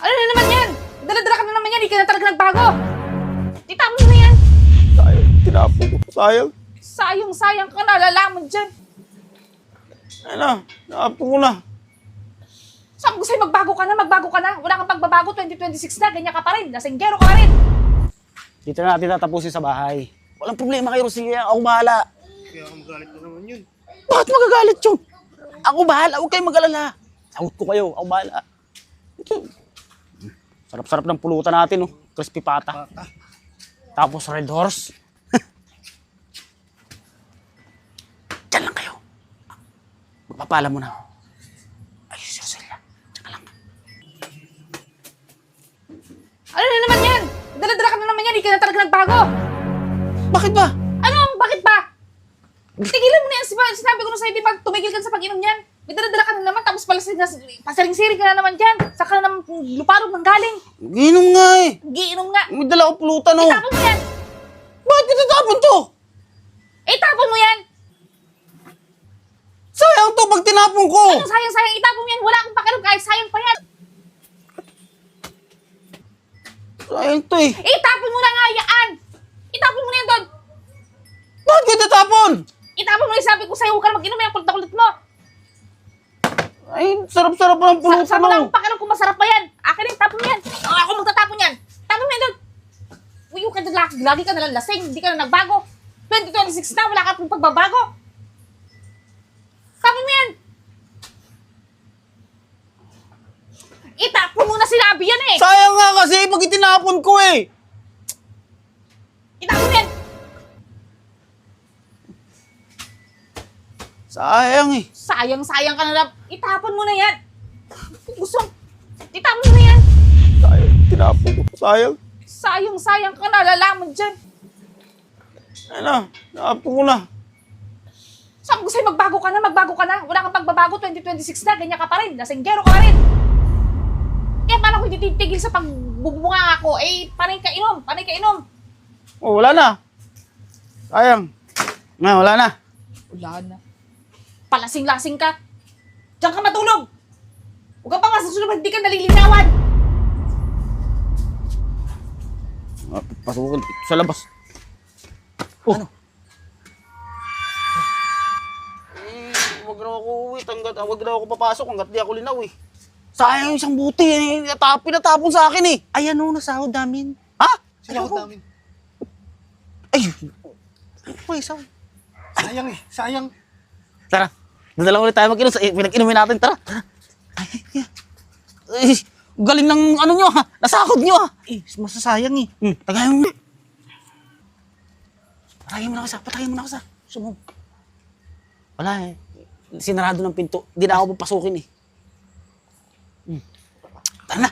Ano na naman yan? Dala-dala ka na naman yan, hindi ka na talaga nagbago. Itapon mo na yan. Sayang, tinapon ko. Sayang. Sayang ka na, lalaman dyan. Ayun na, tinapon ko na. Sabi ko sa'yo, magbago ka na. Wala kang pagbabago, 2026 na, ganyan ka pa rin. Lasinggero ka pa rin. Dito na natin tatapusin sa bahay. Walang problema kayo, sige, ako bahala. Kaya magalit na naman yun. Bakit magagalit yun? Ako bahala, huwag kayong mag-alala. Sagot ko kayo, ako bahala. Ito. Sarap-sarap ng pulutan natin, oh. Crispy pata. Tapos red horse. Diyan lang kayo. Magpapala mo na ako. Ayos yung sila. Diyan ka lang. Ano na naman yan? Dala-dala ka na naman yan, hindi ka na talaga nagbago. Bakit ba? Ano? Bakit ba? Tigilan mo na yan. Sinabi ko na sa'yo, di ba, tumigil ka sa pag-inom niyan. May dala-dala ka na naman, tapos pasiring-siring ka na naman dyan. Saka na naman luparog ng galing. Giinom nga eh. Giinom nga. May dala ko pulutan, oh. Itapon mo yan. Bakit itatapon to? Itapon mo yan. Sayang to pag tinapon ko. Anong sayang, itapon mo yan. Wala akong pakialam kahit sayang pa yan. Sayang to eh. Itapon mo na nga yan. Itapon mo na yan doon. Bakit ko itatapon? Itapon mo na yung sabi ko sa'yo, huwag ka na mag-inom yan. Kulit mo. Ay, sarap-sarap pa ng pulutan, Sama lang oh. ang pakialam kung masarap pa yan. Akin na, tapon mo yan. Ako magtatapon yan. Tapon mo yan doon. Uy, huwag ka doon. Lagi ka nalang lasing. Hindi ka na nagbago. 2026 na, wala ka pong pagbabago. Tapon mo yan. Itapon mo na sinabi yan eh. Sayang nga kasi pag itinapon ko eh. Itapon mo yan. Sayang eh. Sayang ka na lang. Itapon mo na yan. Gusto. Itapon mo na yan. Sayang, tinapon ko. Sayang. Sayang ka na. Lalaman dyan. Ayun na, tinapon ko na. Sabi ko sa'yo, magbago ka na. Wala kang pagbabago, 2026 na, ganyan ka pa rin. Lasinggero ka pa rin. Kaya paano ko titigil sa pagbubunga ako? Eh, panay ka inom. Oh, wala na. Sayang. Nga, wala na. Wala na. Palasing-lasing ka. Diyan ka matulog. Huwag ka pa nga sa sunod, hindi ka nalilinawan. Pasukin sa labas. Oh. Ano? Wag na ako uwi. Wag na ako papasok hanggat di ako linaw eh. Sayang yung isang buti eh. Pinatapon sa akin eh. Ay ano, nasahod namin. Ha? Sinakot namin. Ay, may sahod. Sayang eh, sayang. Tara, dadala ulit tayo mag-inom. Pinag-inumin natin, tara. Ay, galing ng ano nyo ha. Nasahod nyo ha. Eh, masasayang eh. Tagayan mo. Patayin mo na ako sa. Sumog. Wala eh. Sinarado ng pinto. Hindi na ako papasukin eh. Tara na.